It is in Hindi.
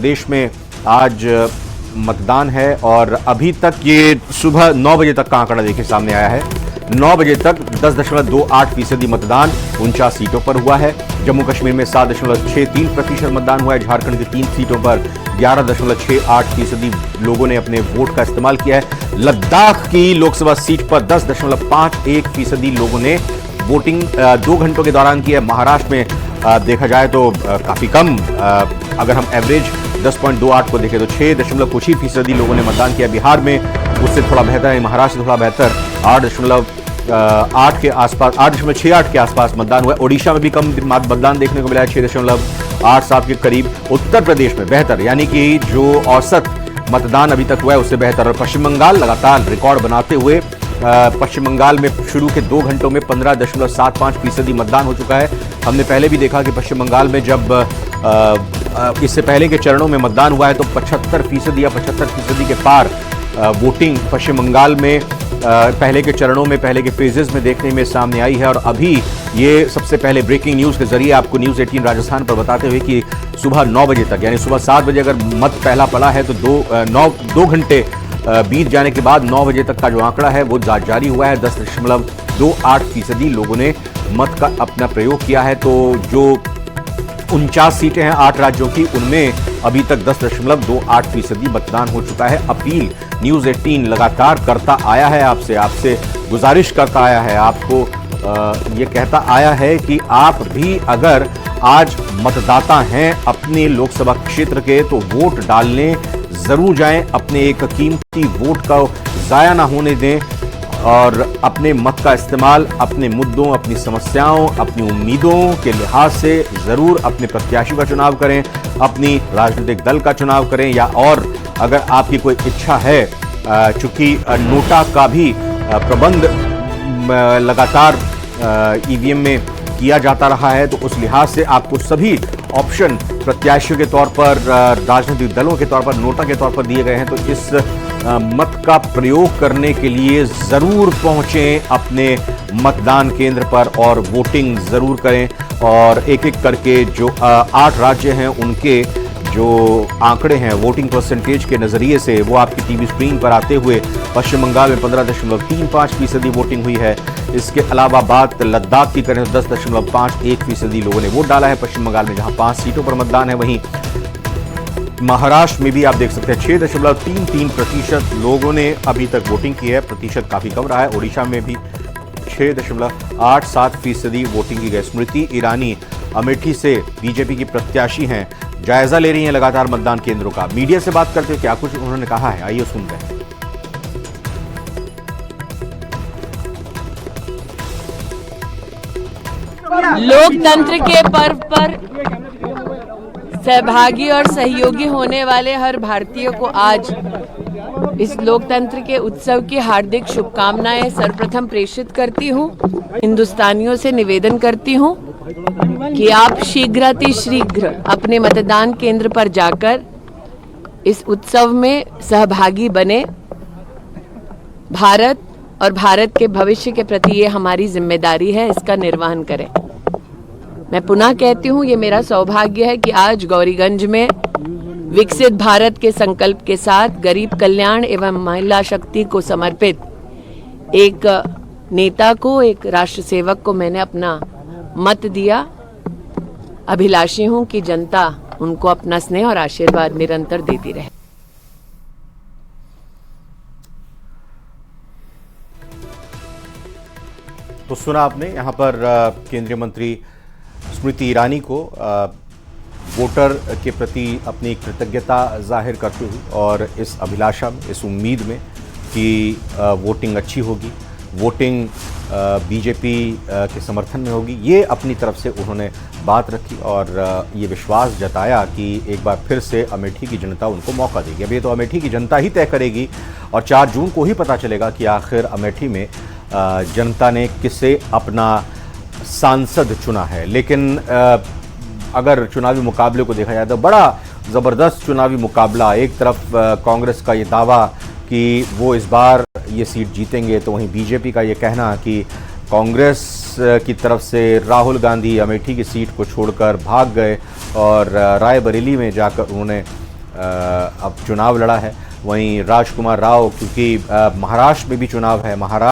देश में आज मतदान है और अभी तक ये सुबह 9 बजे तक का आंकड़ा देखिए सामने आया है। 9 बजे तक 10.28% मतदान 49 सीटों पर हुआ है। जम्मू कश्मीर में 7.63% मतदान हुआ है। झारखंड की 3 सीटों पर 11.68% लोगों ने अपने वोट का इस्तेमाल किया है। लद्दाख की लोकसभा सीट पर 10.51% लोगों ने वोटिंग 2 घंटों के दौरान की है। महाराष्ट्र में देखा जाए तो काफी कम, अगर हम एवरेज 10.28 को देखें तो 6.कुछ% लोगों ने मतदान किया। बिहार में उससे थोड़ा बेहतर है, महाराष्ट्र से थोड़ा बेहतर 8.8 के आसपास, 8.68 के आसपास मतदान हुआ है। ओडिशा में भी कम मतदान देखने को मिला है, 6.87 के करीब। उत्तर प्रदेश में बेहतर, यानी कि जो औसत मतदान अभी तक हुआ है उससे बेहतर। और पश्चिम बंगाल लगातार रिकॉर्ड बनाते हुए पश्चिम बंगाल में शुरू के 2 घंटों में 15.75% मतदान हो चुका है। हमने पहले भी देखा कि पश्चिम बंगाल में जब इससे पहले के चरणों में मतदान हुआ है तो 75% या 75% के पार वोटिंग पश्चिम बंगाल में पहले के चरणों में, पहले के फेजेस में देखने में सामने आई है। और अभी ये सबसे पहले ब्रेकिंग न्यूज़ के जरिए आपको न्यूज़ 18 राजस्थान पर बताते हुए कि सुबह 9 बजे तक, यानी सुबह 7 बजे अगर मत पहला पड़ा है तो 2 घंटे बीत जाने के बाद 9 बजे तक का जो आंकड़ा है वो जारी हुआ है। 10.28% लोगों ने मत का अपना प्रयोग किया है। तो जो 49 सीटें हैं 8 राज्यों की, उनमें अभी तक 10.28% मतदान हो चुका है। अपील न्यूज़ 18 लगातार करता आया है, आपसे गुजारिश करता आया है, आपको ये कहता आया है कि आप भी अगर आज मतदाता हैं अपने लोकसभा क्षेत्र के तो वोट डालने जरूर जाएं। अपने एक कीमती वोट का जाया ना होने दें और अपने मत का इस्तेमाल अपने मुद्दों, अपनी समस्याओं, अपनी उम्मीदों के लिहाज से जरूर अपने प्रत्याशी का चुनाव करें, अपनी राजनीतिक दल का चुनाव करें। या और अगर आपकी कोई इच्छा है, चूंकि नोटा का भी प्रबंध लगातार ईवीएम में किया जाता रहा है तो उस लिहाज से आपको सभी ऑप्शन प्रत्याशियों के तौर पर, राजनीतिक दलों के तौर पर, नोटा के तौर पर दिए गए हैं। तो इस मत का प्रयोग करने के लिए जरूर पहुंचें अपने मतदान केंद्र पर और वोटिंग जरूर करें। और एक एक करके जो 8 राज्य हैं उनके जो आंकड़े हैं वोटिंग परसेंटेज के नजरिए से वो आपकी टीवी स्क्रीन पर आते हुए, पश्चिम बंगाल में 15.35% वोटिंग हुई है। इसके अलावा बात लद्दाख की करें तो 10.51% लोगों ने वोट डाला है पश्चिम बंगाल में, जहां 5 सीटों पर मतदान है। वहीं महाराष्ट्र में भी आप देख सकते हैं 6.33% लोगों ने अभी तक वोटिंग की है, प्रतिशत काफी कम रहा है। ओडिशा में भी 6.87% वोटिंग की गई। स्मृति ईरानी अमेठी से बीजेपी की प्रत्याशी हैं, जायजा ले रही हैं लगातार मतदान केंद्रों का। मीडिया से बात करते हुए क्या कुछ उन्होंने कहा है, आइए सुनते हैं। लोकतंत्र के पर्व पर सहभागी और सहयोगी होने वाले हर भारतीय को आज इस लोकतंत्र के उत्सव की हार्दिक शुभकामनाएं सर्वप्रथम प्रेषित करती हूं। हिंदुस्तानियों से निवेदन करती हूं कि आप शीघ्र अपने मतदान केंद्र पर जाकर इस उत्सव में सहभागी बने। भारत और भारत के भविष्य के प्रति ये हमारी जिम्मेदारी है, इसका निर्वहन करें। मैं पुनः कहती हूँ, ये मेरा सौभाग्य है कि आज गौरीगंज में विकसित भारत के संकल्प के साथ गरीब कल्याण एवं महिला शक्ति को समर्पित एक नेता को, एक राष्ट्र सेवक को मैंने अपना मत दिया। अभिलाषी हूँ कि जनता उनको अपना स्नेह और आशीर्वाद निरंतर देती रहे। तो सुना आपने यहाँ पर केंद्रीय मंत्री स्मृति ईरानी को वोटर के प्रति अपनी कृतज्ञता जाहिर करते हुए और इस अभिलाषा में, इस उम्मीद में कि वोटिंग अच्छी होगी, वोटिंग बीजेपी के समर्थन में होगी, ये अपनी तरफ से उन्होंने बात रखी और ये विश्वास जताया कि एक बार फिर से अमेठी की जनता उनको मौका देगी। अब ये तो अमेठी की जनता ही तय करेगी और 4 जून को ही पता चलेगा कि आखिर अमेठी में जनता ने किसे अपना सांसद चुना है। लेकिन अगर चुनावी मुकाबले को देखा जाए तो बड़ा ज़बरदस्त चुनावी मुकाबला। एक तरफ कांग्रेस का ये दावा कि वो इस बार ये सीट जीतेंगे, तो वहीं बीजेपी का ये कहना कि कांग्रेस की तरफ से राहुल गांधी अमेठी की सीट को छोड़कर भाग गए और रायबरेली में जाकर उन्होंने अब चुनाव लड़ा है। वहीं राजकुमार राव, क्योंकि महाराष्ट्र में भी चुनाव है, महाराष्ट्र